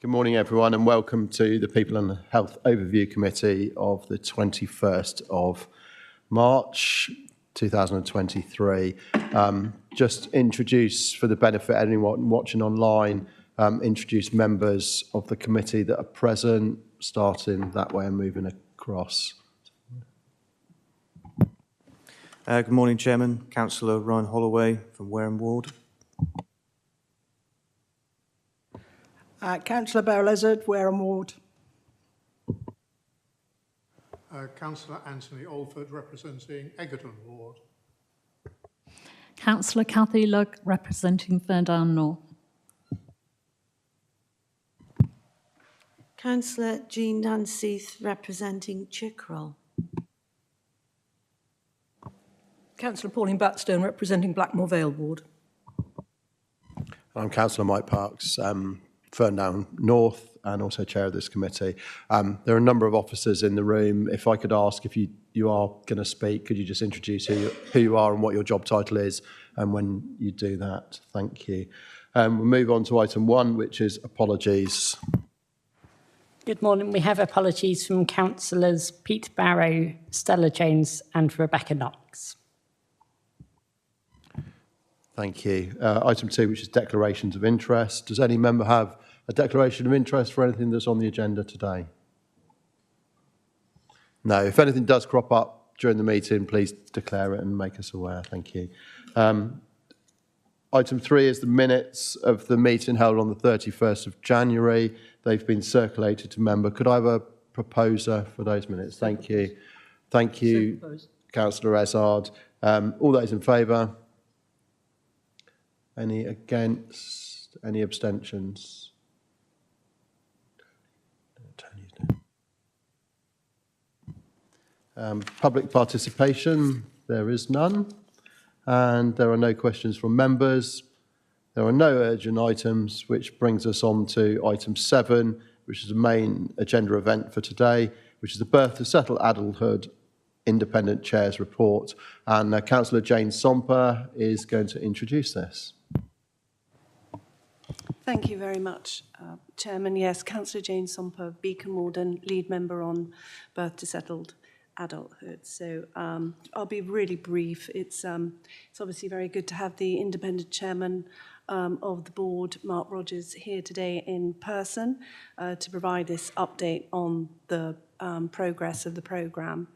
Good morning, everyone, and welcome to the People and Health Overview Committee of the 21st of March 2023. Just introduce, for the benefit of anyone watching online, introduce members of the committee that are present, starting that way and moving across. Good morning, Chairman. Councillor Ryan Holloway from Wareham Ward. Councillor Beryl-Izzard, Wareham Ward. Councillor Anthony Alford, representing Egerton Ward. Councillor Cathy Lugg, representing Ferndown North. Councillor Jean Dunseith, representing Chickrell. Councillor Pauline Batstone, representing Blackmore Vale Ward. I'm Councillor Mike Parks, Ferndown North, and also chair of this committee. There are a number of officers in the room. If I could ask, if you are going to speak, could you just introduce who you are and what your job title is, and when you do that, thank you. We'll move on to item 1, which is apologies. Good morning. We have apologies from Councillors Pete Barrow, Stella Jones and Rebecca Knox. Thank you. Item 2, which is declarations of interest. Does any member have a declaration of interest for anything that's on the agenda today? No. If anything does crop up during the meeting, please declare it and make us aware. Thank you. Item 3 is the minutes of the meeting held on the 31st of January. They've been circulated to member. Could I have a proposer for those minutes? Thank you. Thank you, Councillor Ezard. All those in favour? Any against? Any abstentions? Public participation, there is none. And there are no questions from members. There are no urgent items, which brings us on to item 7, which is the main agenda event for today, which is the Birth to Settled Adulthood Independent Chairs Report. And Councillor Jane Somper is going to introduce this. Thank you very much, Chairman. Yes, Councillor Jane Somper, Beacon Warden, lead member on Birth to Settled Adulthood. So I'll be really brief. It's obviously very good to have the independent chairman of the board, Mark Rogers, here today in person to provide this update on the progress of the programme.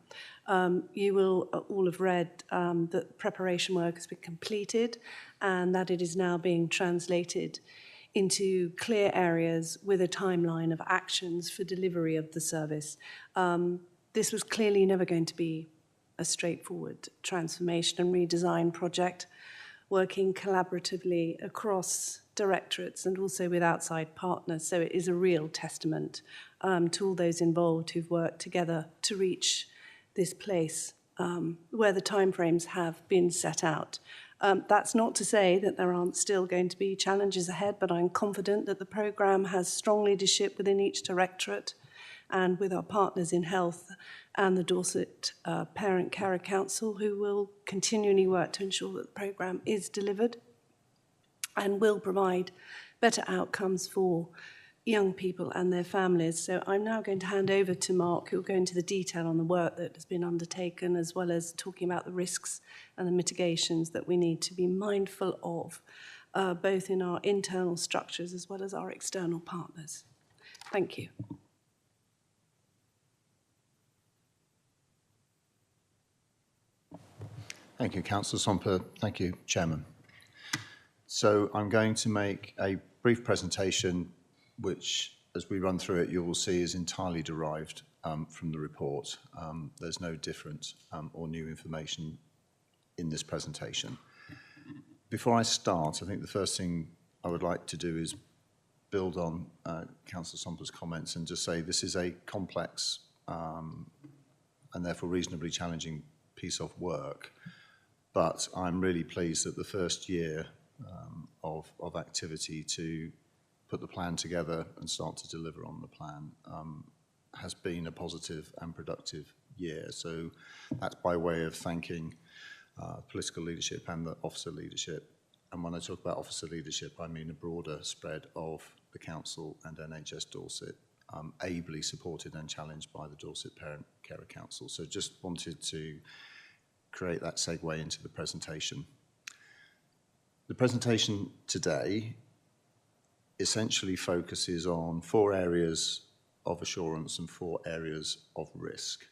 You will all have read that preparation work has been completed and that it is now being translated into clear areas with a timeline of actions for delivery of the service. This was clearly never going to be a straightforward transformation and redesign project, working collaboratively across directorates and also with outside partners. So it is a real testament to all those involved who've worked together to reach this place where the timeframes have been set out. That's not to say that there aren't still going to be challenges ahead, but I'm confident that the programme has strong leadership within each directorate and with our partners in health and the Dorset Parent Carer Council, who will continually work to ensure that the programme is delivered and will provide better outcomes for young people and their families. So I'm now going to hand over to Mark, who will go into the detail on the work that has been undertaken, as well as talking about the risks and the mitigations that we need to be mindful of, both in our internal structures as well as our external partners. Thank you. Thank you, Councillor Somper. Thank you, Chairman. So I'm going to make a brief presentation which, as we run through it, you will see is entirely derived from the report. There's no different or new information in this presentation. Before I start, I think the first thing I would like to do is build on Councillor Somper's comments and just say this is a complex and therefore reasonably challenging piece of work. But I'm really pleased that the first year of activity to put the plan together and start to deliver on the plan has been a positive and productive year. So that's by way of thanking political leadership and the officer leadership. And when I talk about officer leadership, I mean a broader spread of the Council and NHS Dorset, ably supported and challenged by the Dorset Parent Carer Council. So just wanted to create that segue into the presentation. The presentation today essentially focuses on 4 areas of assurance and 4 areas of risk.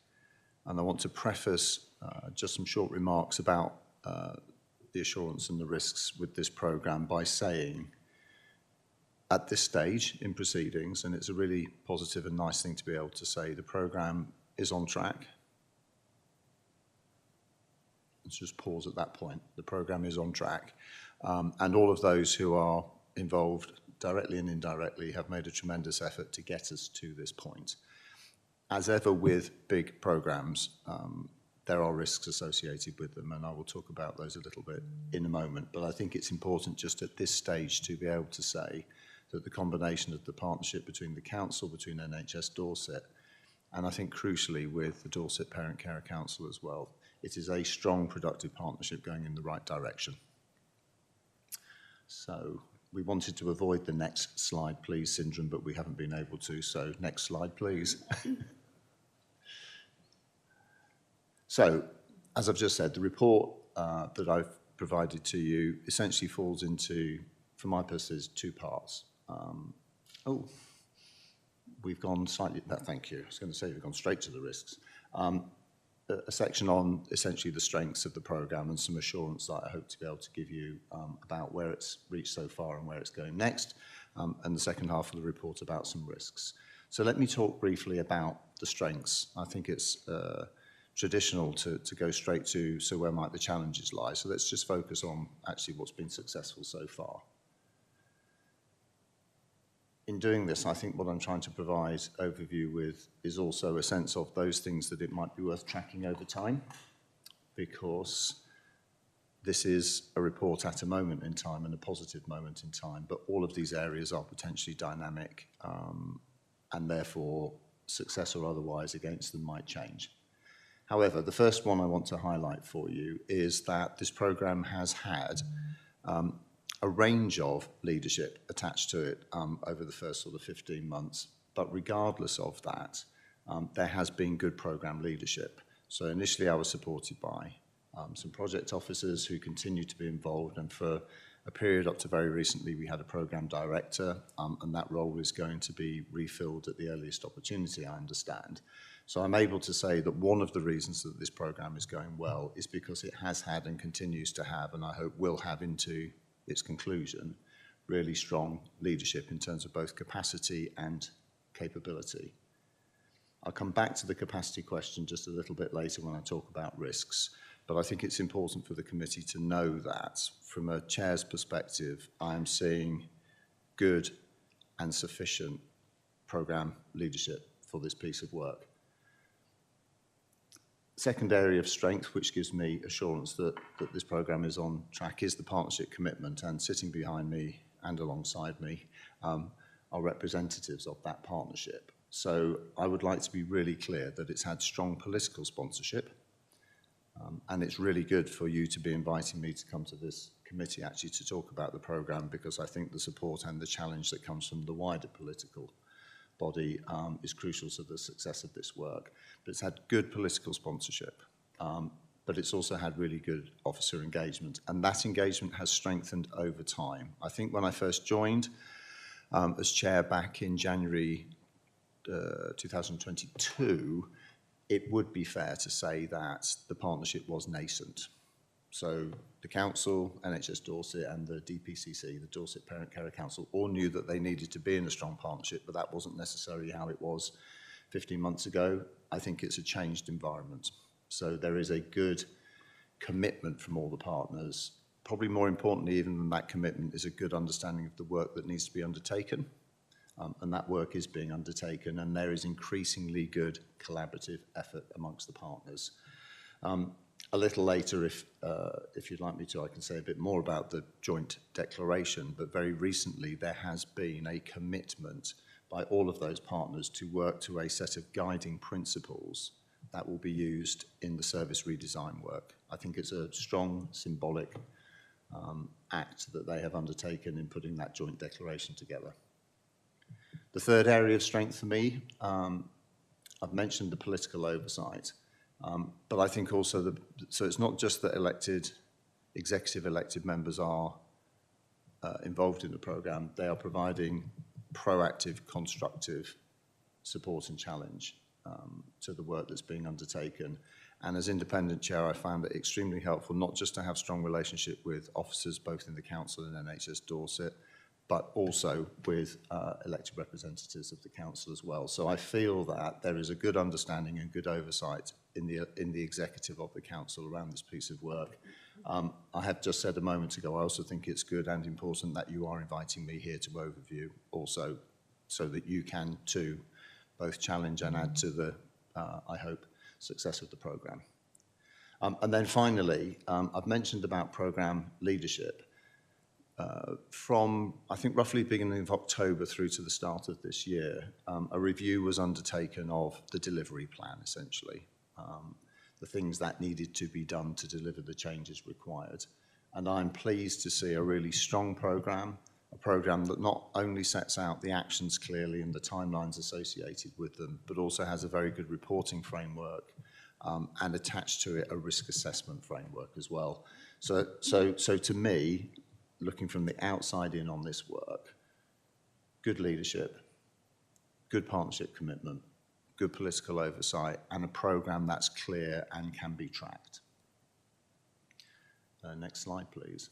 And I want to preface just some short remarks about the assurance and the risks with this programme by saying, at this stage in proceedings, and it's a really positive and nice thing to be able to say, the programme is on track. Let's just pause at that point. The programme is on track. And all of those who are involved, directly and indirectly, have made a tremendous effort to get us to this point. As ever with big programmes, there are risks associated with them, and I will talk about those a little bit in a moment. But I think it's important just at this stage to be able to say that the combination of the partnership between the Council, between NHS Dorset, and I think crucially with the Dorset Parent Carer Council as well, it is a strong, productive partnership going in the right direction. So we wanted to avoid the next slide, please, syndrome, but we haven't been able to. So next slide, please. So, as I've just said, the report that I've provided to you essentially falls into, for my purposes, 2 parts. We've gone slightly, thank you. I was going to say we've gone straight to the risks. A section on essentially the strengths of the programme and some assurance that I hope to be able to give you about where it's reached so far and where it's going next, and the second half of the report about some risks. So let me talk briefly about the strengths. I think it's traditional to go straight to, so where might the challenges lie? So let's just focus on actually what's been successful so far. In doing this, I think what I'm trying to provide overview with is also a sense of those things that it might be worth tracking over time, because this is a report at a moment in time and a positive moment in time, but all of these areas are potentially dynamic, and therefore success or otherwise against them might change. However, the first one I want to highlight for you is that this programme has had a range of leadership attached to it over the first sort of 15 months. But regardless of that, there has been good programme leadership. So initially I was supported by some project officers who continue to be involved, and for a period up to very recently we had a programme director, and that role is going to be refilled at the earliest opportunity, I understand. So I'm able to say that one of the reasons that this programme is going well is because it has had and continues to have, and I hope will have into its conclusion, really strong leadership in terms of both capacity and capability. I'll come back to the capacity question just a little bit later when I talk about risks, but I think it's important for the committee to know that from a chair's perspective, I am seeing good and sufficient programme leadership for this piece of work. Second area of strength, which gives me assurance that this programme is on track, is the partnership commitment, and sitting behind me and alongside me are representatives of that partnership. So I would like to be really clear that it's had strong political sponsorship, and it's really good for you to be inviting me to come to this committee actually to talk about the programme, because I think the support and the challenge that comes from the wider political body is crucial to the success of this work. But it's had good political sponsorship, but it's also had really good officer engagement, and that engagement has strengthened over time. I think when I first joined as chair back in January 2022, it would be fair to say that the partnership was nascent. So the council, NHS Dorset, and the DPCC, the Dorset Parent Carer Council, all knew that they needed to be in a strong partnership, but that wasn't necessarily how it was 15 months ago. I think it's a changed environment. So there is a good commitment from all the partners. Probably more importantly even than that commitment is a good understanding of the work that needs to be undertaken. And that work is being undertaken, and there is increasingly good collaborative effort amongst the partners. A little later, if you'd like me to, I can say a bit more about the joint declaration, but very recently there has been a commitment by all of those partners to work to a set of guiding principles that will be used in the service redesign work. I think it's a strong symbolic act that they have undertaken in putting that joint declaration together. The third area of strength for me, I've mentioned the political oversight, but I think also so it's not just that executive elected members are involved in the programme, they are providing proactive, constructive support and challenge to the work that's being undertaken. And as independent chair, I found it extremely helpful not just to have strong relationship with officers both in the council and NHS Dorset, but also with elected representatives of the council as well. So I feel that there is a good understanding and good oversight in the executive of the council around this piece of work. I have just said a moment ago, I also think it's good and important that you are inviting me here to overview also, so that you can too both challenge and add to the, I hope, success of the programme. And then finally, I've mentioned about programme leadership. From, I think, roughly beginning of October through to the start of this year, a review was undertaken of the delivery plan, essentially, the things that needed to be done to deliver the changes required. And I'm pleased to see a really strong programme, a programme that not only sets out the actions clearly and the timelines associated with them, but also has a very good reporting framework and attached to it a risk assessment framework as well. So to me, looking from the outside in on this work, good leadership, good partnership commitment, good political oversight, and a programme that's clear and can be tracked. Next slide, please.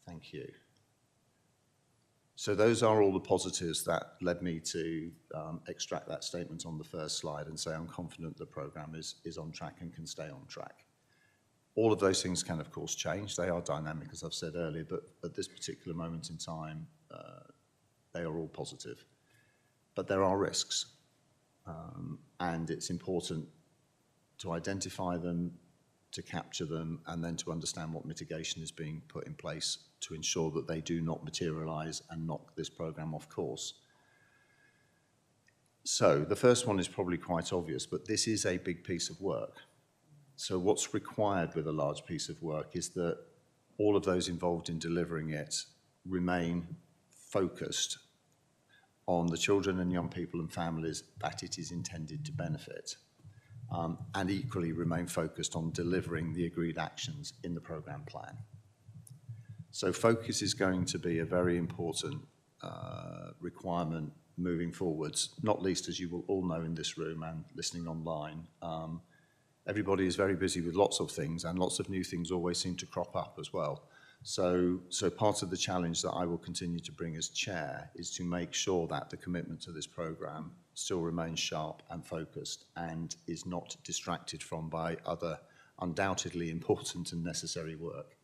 Thank you. So those are all the positives that led me to extract that statement on the first slide and say I'm confident the programme is on track and can stay on track. All of those things can, of course, change. They are dynamic, as I've said earlier, but at this particular moment in time, they are all positive. But there are risks, and it's important to identify them, to capture them, and then to understand what mitigation is being put in place to ensure that they do not materialise and knock this programme off course. So the first one is probably quite obvious, but this is a big piece of work. So what's required with a large piece of work is that all of those involved in delivering it remain focused on the children and young people and families that it is intended to benefit, and equally remain focused on delivering the agreed actions in the programme plan. So focus is going to be a very important requirement moving forwards, not least, as you will all know in this room and listening online. Everybody is very busy with lots of things, and lots of new things always seem to crop up as well. So part of the challenge that I will continue to bring as chair is to make sure that the commitment to this programme still remains sharp and focused and is not distracted from by other undoubtedly important and necessary work.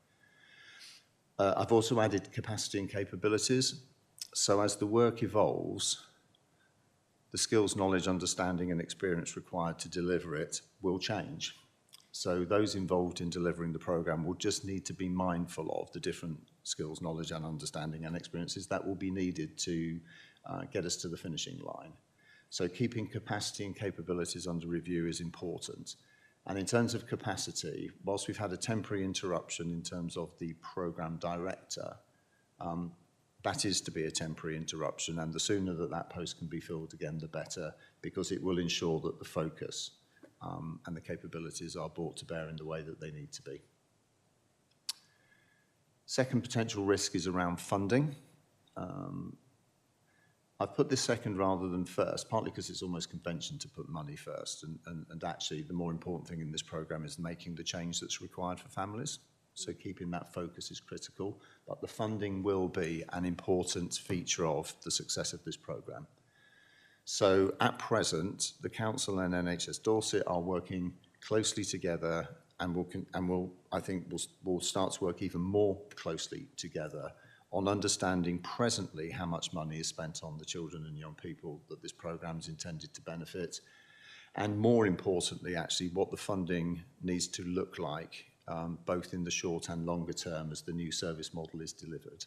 I've also added capacity and capabilities. So as the work evolves, the skills, knowledge, understanding and experience required to deliver it will change. So those involved in delivering the programme will just need to be mindful of the different skills, knowledge and understanding and experiences that will be needed to get us to the finishing line. So keeping capacity and capabilities under review is important. And in terms of capacity, whilst we've had a temporary interruption in terms of the programme director, that is to be a temporary interruption, and the sooner that that post can be filled again, the better, because it will ensure that the focus and the capabilities are brought to bear in the way that they need to be. Second potential risk is around funding. I've put this second rather than first, partly because it's almost convention to put money first, and actually the more important thing in this programme is making the change that's required for families. So keeping that focus is critical, but the funding will be an important feature of the success of this programme. So at present, the Council and NHS Dorset are working closely together and will start to work even more closely together on understanding presently how much money is spent on the children and young people that this programme is intended to benefit, and more importantly, actually, what the funding needs to look like both in the short and longer term as the new service model is delivered.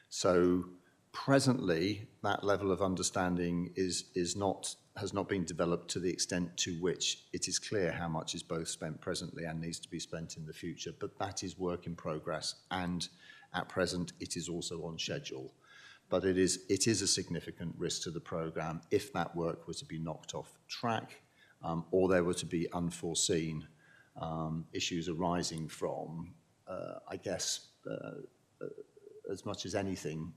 So presently, that level of understanding has not been developed to the extent to which it is clear how much is both spent presently and needs to be spent in the future, but that is work in progress and At present, it is also on schedule. But it is a significant risk to the programme if that work were to be knocked off track or there were to be unforeseen issues arising from, I guess, as much as anything,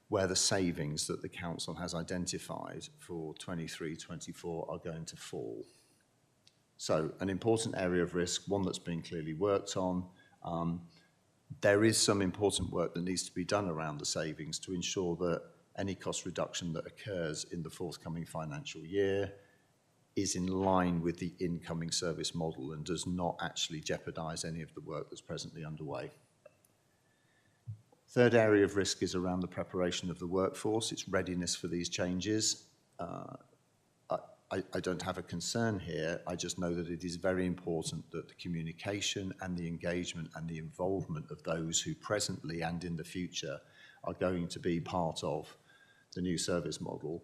where the savings that the council has identified for 23-24 are going to fall. So an important area of risk, one that's been clearly worked on. There is some important work that needs to be done around the savings to ensure that any cost reduction that occurs in the forthcoming financial year is in line with the incoming service model and does not actually jeopardise any of the work that's presently underway. Third area of risk is around the preparation of the workforce, its readiness for these changes. I don't have a concern here. I just know that it is very important that the communication and the engagement and the involvement of those who presently and in the future are going to be part of the new service model,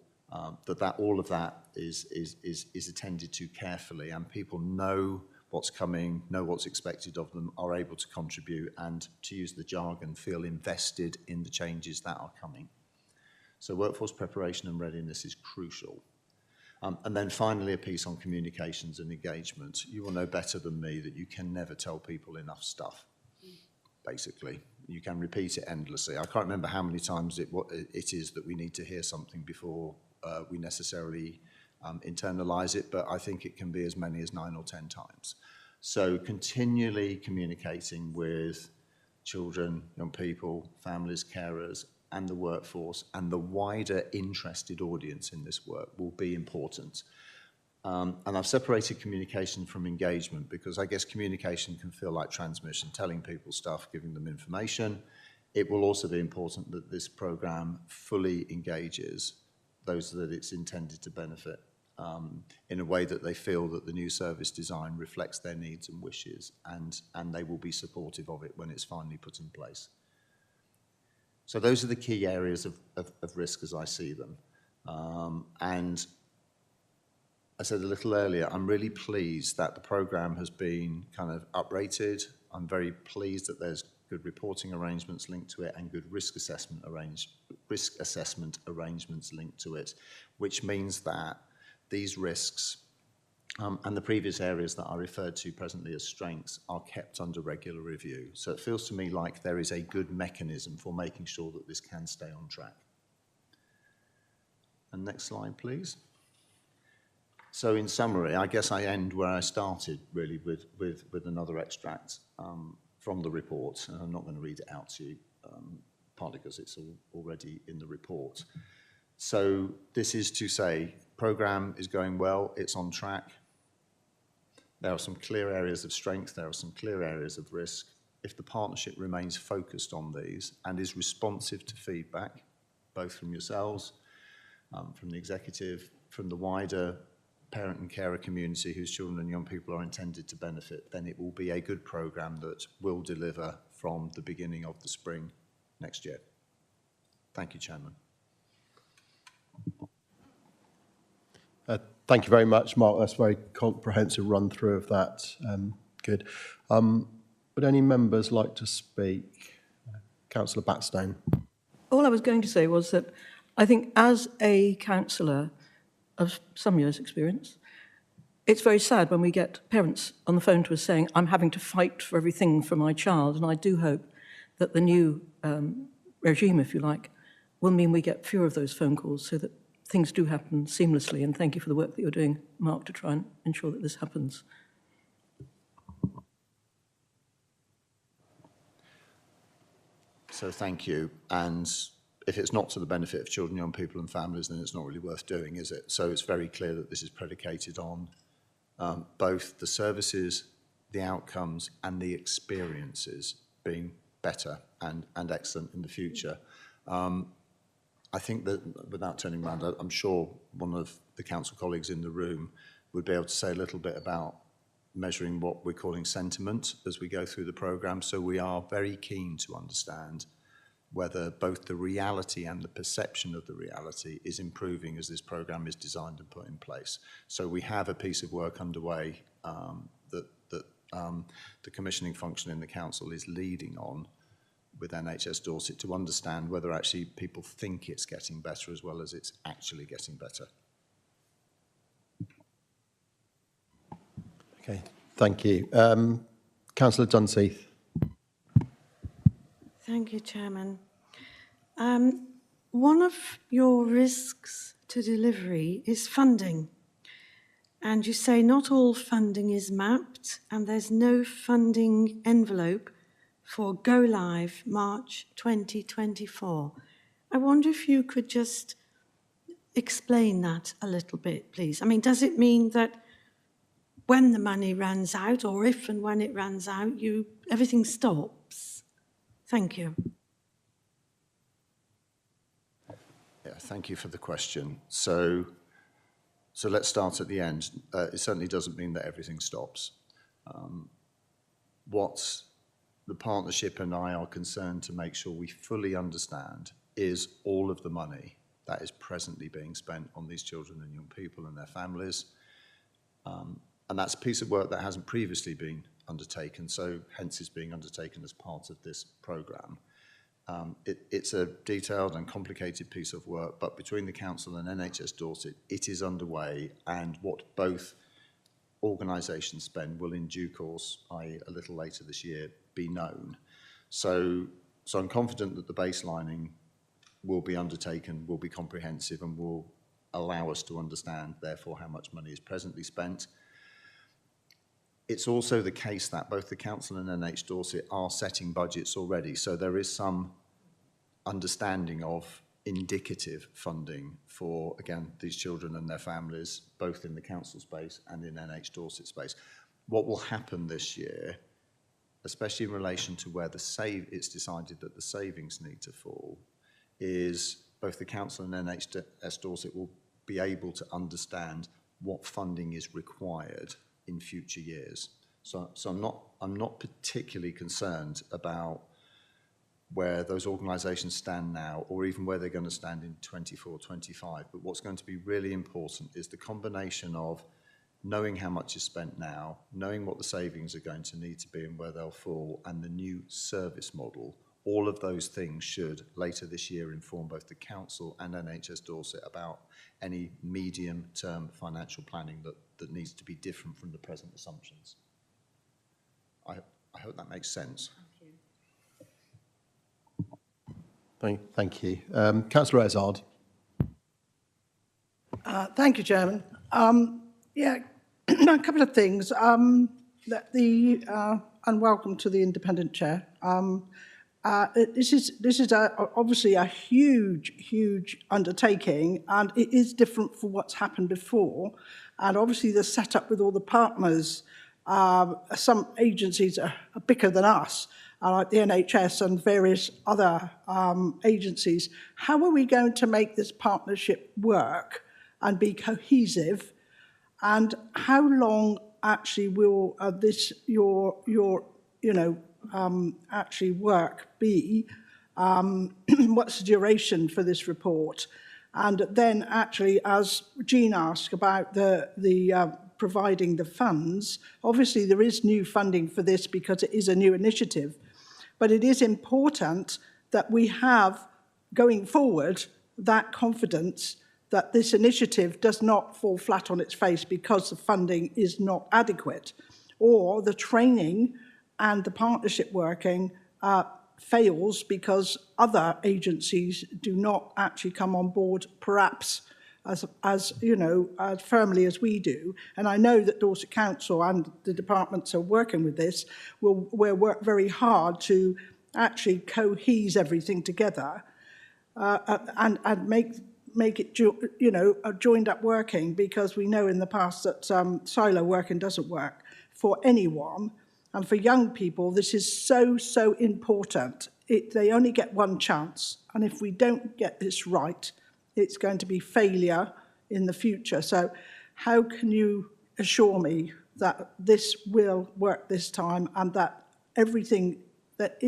that all of that is attended to carefully, and people know what's coming, know what's expected of them, are able to contribute and, to use the jargon, feel invested in the changes that are coming. So workforce preparation and readiness is crucial. And then finally, a piece on communications and engagement. You will know better than me that you can never tell people enough stuff, basically. You can repeat it endlessly. I can't remember how many times it is that we need to hear something before we necessarily internalise it, but I think it can be as many as 9 or 10 times. So continually communicating with children, young people, families, carers, and the workforce and the wider interested audience in this work will be important. And I've separated communication from engagement because I guess communication can feel like transmission, telling people stuff, giving them information. It will also be important that this programme fully engages those that it's intended to benefit in a way that they feel that the new service design reflects their needs and wishes, and they will be supportive of it when it's finally put in place. So those are the key areas of risk as I see them. And I said a little earlier, I'm really pleased that the programme has been kind of uprated. I'm very pleased that there's good reporting arrangements linked to it and good risk assessment arrangements linked to it, which means that these risks and the previous areas that I referred to presently as strengths are kept under regular review. So it feels to me like there is a good mechanism for making sure that this can stay on track. And next slide, please. So in summary, I guess I end where I started, really, with another extract from the report. And I'm not going to read it out to you, partly because it's already in the report. So this is to say, programme is going well, it's on track. There are some clear areas of strength, there are some clear areas of risk. If the partnership remains focused on these and is responsive to feedback, both from yourselves, from the executive, from the wider parent and carer community whose children and young people are intended to benefit, then it will be a good programme that will deliver from the beginning of the spring next year. Thank you, Chairman. Thank you very much, Mark. That's a very comprehensive run through of that. Good. Would any members like to speak? Councillor Batstone. All I was going to say was that I think as a councillor of some years' experience, it's very sad when we get parents on the phone to us saying, I'm having to fight for everything for my child. And I do hope that the new regime, if you like, will mean we get fewer of those phone calls so that things do happen seamlessly. And thank you for the work that you're doing, Mark, to try and ensure that this happens. So thank you. And if it's not to the benefit of children, young people and families, then it's not really worth doing, is it? So it's very clear that this is predicated on both the services, the outcomes and the experiences being better and excellent in the future. I think that, without turning around, I'm sure one of the council colleagues in the room would be able to say a little bit about measuring what we're calling sentiment as we go through the programme. So we are very keen to understand whether both the reality and the perception of the reality is improving as this programme is designed and put in place. So we have a piece of work underway that the commissioning function in the council is leading on, with NHS Dorset to understand whether actually people think it's getting better as well as it's actually getting better. Okay, thank you. Councillor Dunseith. Thank you, Chairman. One of your risks to delivery is funding. And you say not all funding is mapped and there's no funding envelope for Go Live March 2024. I wonder if you could just explain that a little bit, please. I mean, does it mean that when the money runs out, or if and when it runs out, everything stops? Thank you. Yeah, thank you for the question. So let's start at the end. It certainly doesn't mean that everything stops. What the partnership and I are concerned to make sure we fully understand is all of the money that is presently being spent on these children and young people and their families. And that's a piece of work that hasn't previously been undertaken, so hence is being undertaken as part of this programme. It's a detailed and complicated piece of work, but between the Council and NHS Dorset, it is underway, and what both organisations spend will in due course, i.e. a little later this year, be known. So I'm confident that the baselining will be undertaken, will be comprehensive, and will allow us to understand, therefore, how much money is presently spent. It's also the case that both the Council and NH Dorset are setting budgets already, so there is some understanding of indicative funding for, again, these children and their families, both in the Council space and in NH Dorset space. What will happen this year, especially in relation to where it's decided that the savings need to fall, is both the Council and NHS Dorset will be able to understand what funding is required in future years. So I'm not particularly concerned about where those organisations stand now, or even where they're going to stand in 24, 25. But what's going to be really important is the combination of knowing how much is spent now, knowing what the savings are going to need to be and where they'll fall, and the new service model. All of those things should, later this year, inform both the Council and NHS Dorset about any medium-term financial planning that needs to be different from the present assumptions. I hope that makes sense. Thank you. Councillor Ezard. Thank you, Chairman. Yeah, a couple of things. And welcome to the independent chair. This is obviously a huge undertaking, and it is different from what's happened before. And obviously the setup with all the partners, some agencies are bigger than us, like the NHS and various other agencies. How are we going to make this partnership work and be cohesive? And how long actually will actually work be? What's the duration for this report? And then actually, as Jean asked about the providing the funds, obviously there is new funding for this because it is a new initiative, but it is important that we have, going forward, that confidence that this initiative does not fall flat on its face because the funding is not adequate, or the training and the partnership working fails because other agencies do not actually come on board, perhaps as firmly as we do. And I know that Dorset Council and the departments are working with this. We'll work very hard to actually cohese everything together and make it joined up working, because we know in the past that silo working doesn't work for anyone. And for young people, this is so important. They only get one chance. And if we don't get this right, it's going to be failure in the future. So how can you assure me that this will work this time, and that everything that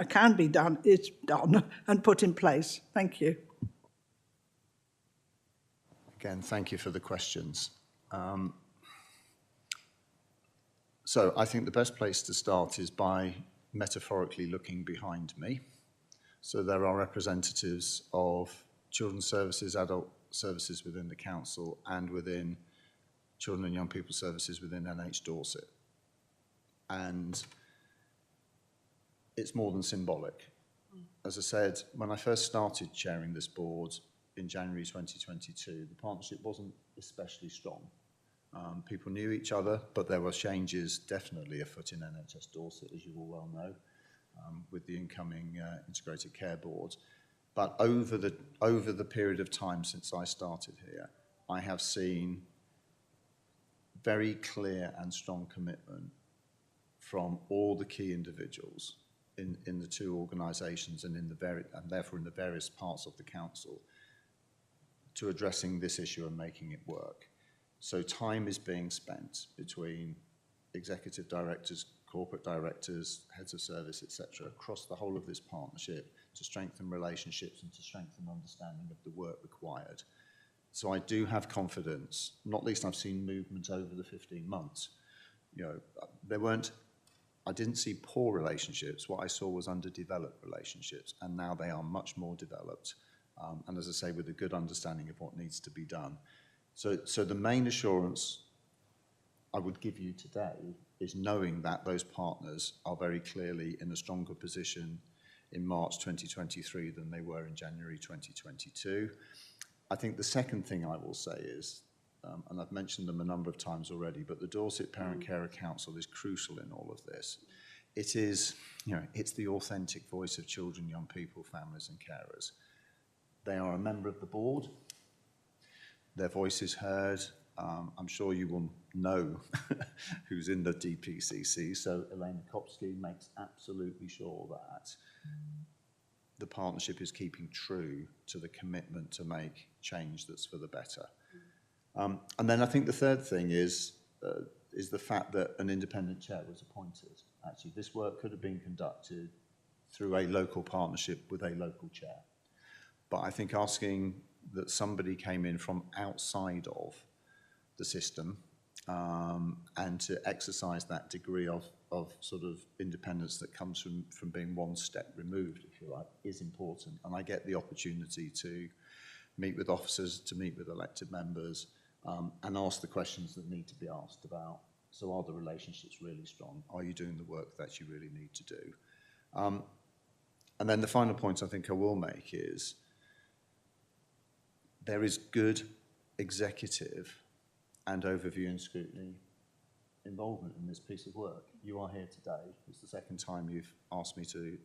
can be done is done and put in place? Thank you. Again, thank you for the questions. So I think the best place to start is by metaphorically looking behind me. So there are representatives of children's services, adult services within the council, and within children and young people services within NH Dorset. And it's more than symbolic. As I said, when I first started chairing this board in January 2022, the partnership wasn't especially strong. People knew each other, but there were changes definitely afoot in NHS Dorset, as you all well know, with the incoming Integrated Care Board. But over the period of time since I started here, I have seen very clear and strong commitment from all the key individuals in the two organisations and therefore in the various parts of the council to addressing this issue and making it work. So time is being spent between executive directors, corporate directors, heads of service, etc., across the whole of this partnership to strengthen relationships and to strengthen understanding of the work required. So I do have confidence, not least I've seen movement over the 15 months. You know, I didn't see poor relationships. What I saw was underdeveloped relationships, and now they are much more developed. And as I say, with a good understanding of what needs to be done. So the main assurance I would give you today is knowing that those partners are very clearly in a stronger position in March 2023 than they were in January 2022. I think the second thing I will say is, and I've mentioned them a number of times already, but the Dorset Parent Carer Council is crucial in all of this. It is, you know, it's the authentic voice of children, young people, families and carers. They are a member of the board. Their voice is heard. I'm sure you will know who's in the DPCC. So Elaine Kopsky makes absolutely sure that the partnership is keeping true to the commitment to make change that's for the better. And then I think the third thing is the fact that an independent chair was appointed. Actually, this work could have been conducted through a local partnership with a local chair. But I think asking that somebody came in from outside of the system and to exercise that degree of sort of independence that comes from being one step removed, if you like, is important. And I get the opportunity to meet with officers, to meet with elected members, and ask the questions that need to be asked about, so are the relationships really strong? Are you doing the work that you really need to do? And then the final point I think I will make is there is good executive and overview and scrutiny involvement in this piece of work. You are here today. It's the second time you've asked me to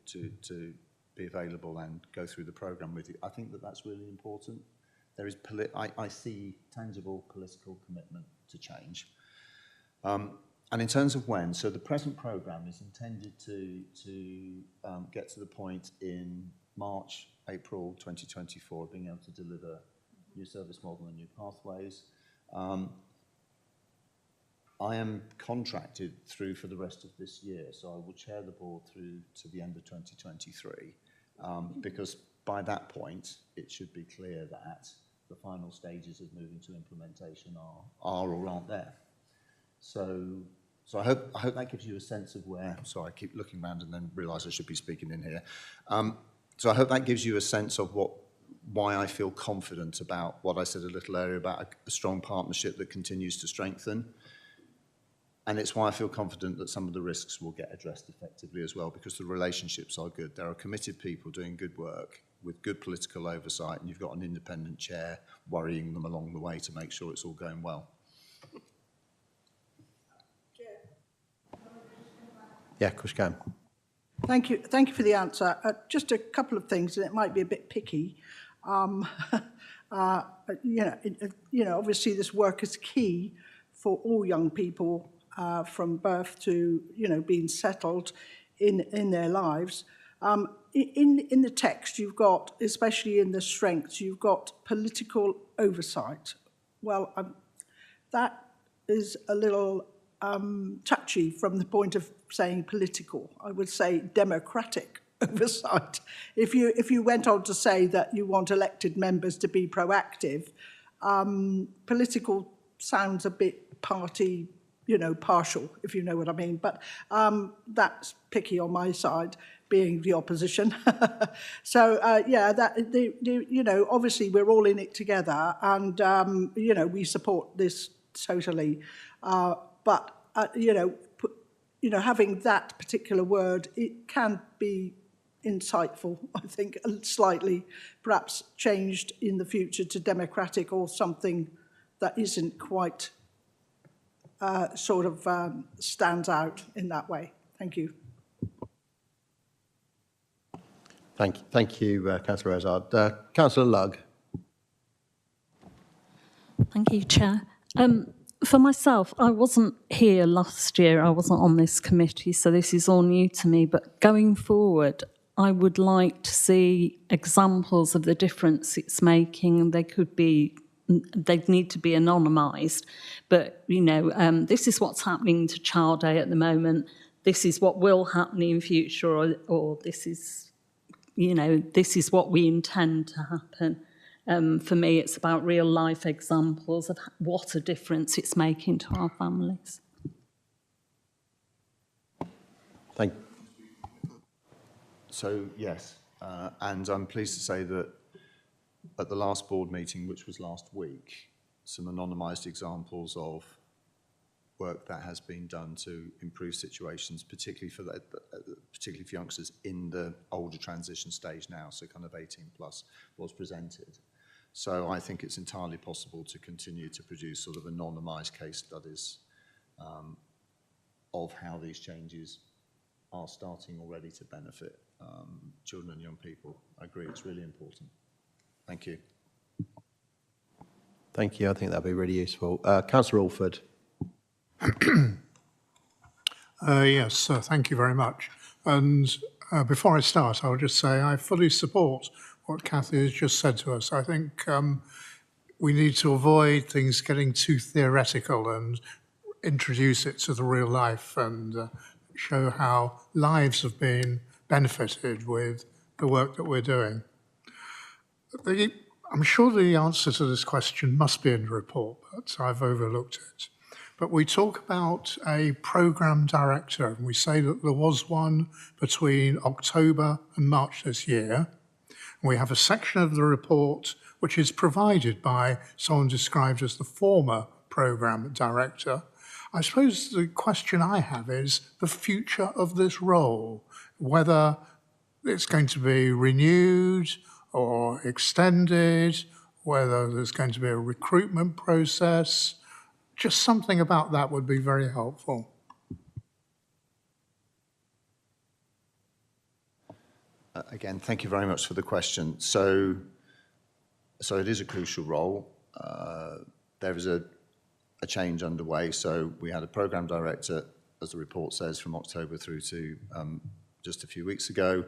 be available and go through the programme with you. I think that that's really important. There is I see tangible political commitment to change. And in terms of when, so the present programme is intended to get to the point in March, April 2024, being able to deliver new service model and new pathways. I am contracted through for the rest of this year, so I will chair the board through to the end of 2023, because by that point, it should be clear that the final stages of moving to implementation are or aren't there. So I hope that gives you a sense of where, sorry, I keep looking around and then realise I should be speaking in here. So I hope that gives you a sense of why I feel confident about what I said a little earlier about a strong partnership that continues to strengthen. And it's why I feel confident that some of the risks will get addressed effectively as well, because the relationships are good. There are committed people doing good work with good political oversight, and you've got an independent chair worrying them along the way to make sure it's all going well. Yeah, of course you can. Thank you for the answer. Just a couple of things, and it might be a bit picky. Obviously this work is key for all young people from birth to, being settled in their lives. In the text, you've got, especially in the strengths, you've got political oversight. Well, that is a little touchy from the point of saying political. I would say democratic oversight. If you went on to say that you want elected members to be proactive, political sounds a bit party, partial, if you know what I mean. But that's picky on my side. being the opposition. So, yeah, you know, obviously we're all in it together and, you know, we support this totally. But, you know, having that particular word, it can be insightful, I think, slightly, perhaps changed in the future to democratic or something that isn't quite sort of stands out in that way. Thank you. Thank you, Councillor Azard. Councillor Lugg. Thank you, Chair. For myself, I wasn't here last year. I wasn't on this committee, so this is all new to me. But going forward, I would like to see examples of the difference it's making. They'd need to be anonymised. But, you know, this is what's happening to Child Day at the moment. This is what will happen in future, or this is, you know, this is what we intend to happen. For me, it's about real life examples of what a difference it's making to our families. Thank you. So, yes, and I'm pleased to say that at the last board meeting, which was last week, some anonymised examples of work that has been done to improve situations, particularly for youngsters in the older transition stage now, so kind of 18 plus, was presented. So I think it's entirely possible to continue to produce sort of anonymised case studies of how these changes are starting already to benefit children and young people. I agree, it's really important. Thank you. Thank you. I think that'd be really useful. Councillor Alford. Yes, thank you very much. And before I start, I'll just say I fully support what Cathy has just said to us. I think we need to avoid things getting too theoretical and introduce it to the real life and show how lives have been benefited with the work that we're doing. I'm sure the answer to this question must be in the report, but I've overlooked it. But we talk about a programme director, and we say that there was one between October and March this year. We have a section of the report which is provided by someone described as the former programme director. I suppose the question I have is the future of this role, whether it's going to be renewed or extended, whether there's going to be a recruitment process. Just something about that would be very helpful. Again, thank you very much for the question. So it is a crucial role. There is a change underway. So we had a programme director, as the report says, from October through to just a few weeks ago.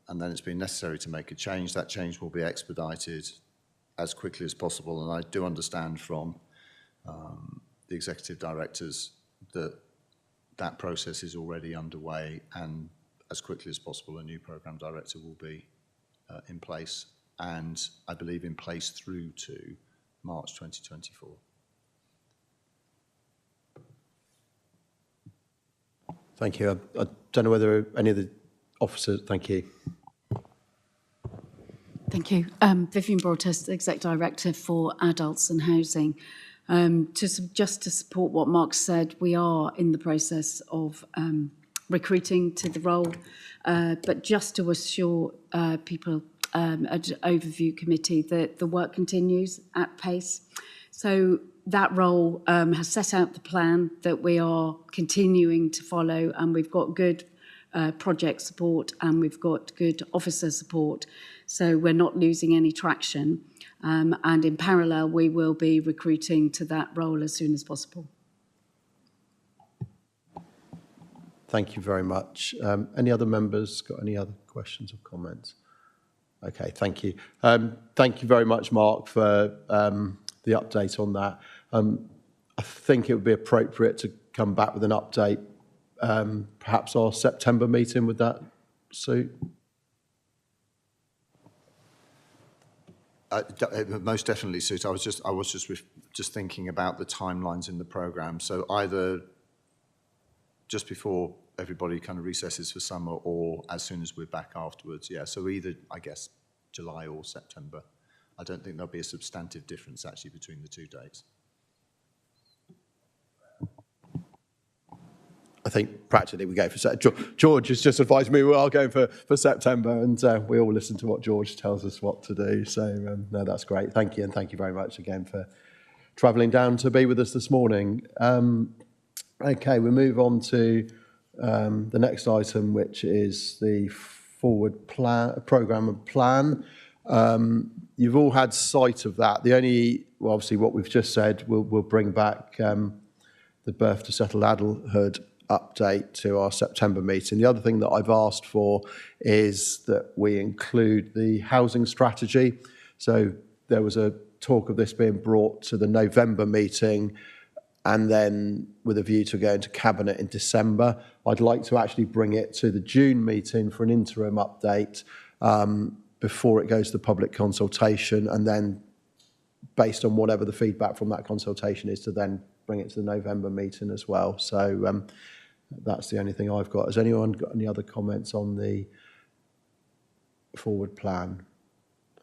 And then it's been necessary to make a change. That change will be expedited as quickly as possible. And I do understand from the executive directors that that process is already underway, and as quickly as possible a new programme director will be in place, and I believe in place through to March 2024. Thank you. I don't know whether any of the officers, thank you. Thank you. Vivian Broadhurst, Exec Director for Adults and Housing. Just to support what Mark said, we are in the process of recruiting to the role, but just to assure people at Overview Committee that the work continues at pace. So that role has set out the plan that we are continuing to follow, and we've got good project support and we've got good officer support. So we're not losing any traction. And in parallel, we will be recruiting to that role as soon as possible. Thank you very much. Any other members got any other questions or comments? Okay, thank you. Thank you very much, Mark, for the update on that. I think it would be appropriate to come back with an update, perhaps our September meeting. Would that suit? Most definitely suit. I was just thinking about the timelines in the programme. So either just before everybody kind of recesses for summer or as soon as we're back afterwards. Yeah, so either, I guess, July or September. I don't think there'll be a substantive difference actually between the 2 dates. I think practically we go for George has just advised me we are going for September, and we all listen to what George tells us what to do. So no, that's great. Thank you, and thank you very much again for travelling down to be with us this morning. Okay, we move on to the next item, which is the forward programme and plan. You've all had sight of that. The only, well, obviously, what we've just said, we'll bring back the birth to settled adulthood update to our September meeting. The other thing that I've asked for is that we include the housing strategy. So there was a talk of this being brought to the November meeting and then with a view to going to Cabinet in December. I'd like to actually bring it to the June meeting for an interim update before it goes to public consultation, and then based on whatever the feedback from that consultation is, to then bring it to the November meeting as well. So that's the only thing I've got. Has anyone got any other comments on the forward plan?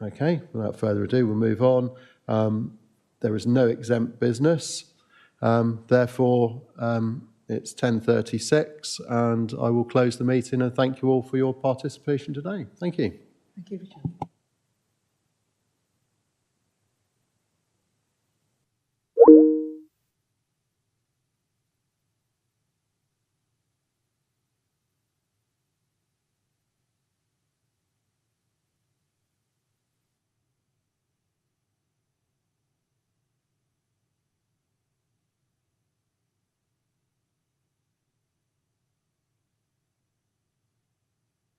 Okay, without further ado, we'll move on. There is no exempt business. Therefore, it's 10:36 and I will close the meeting and thank you all for your participation today. Thank you. Thank you, Richard.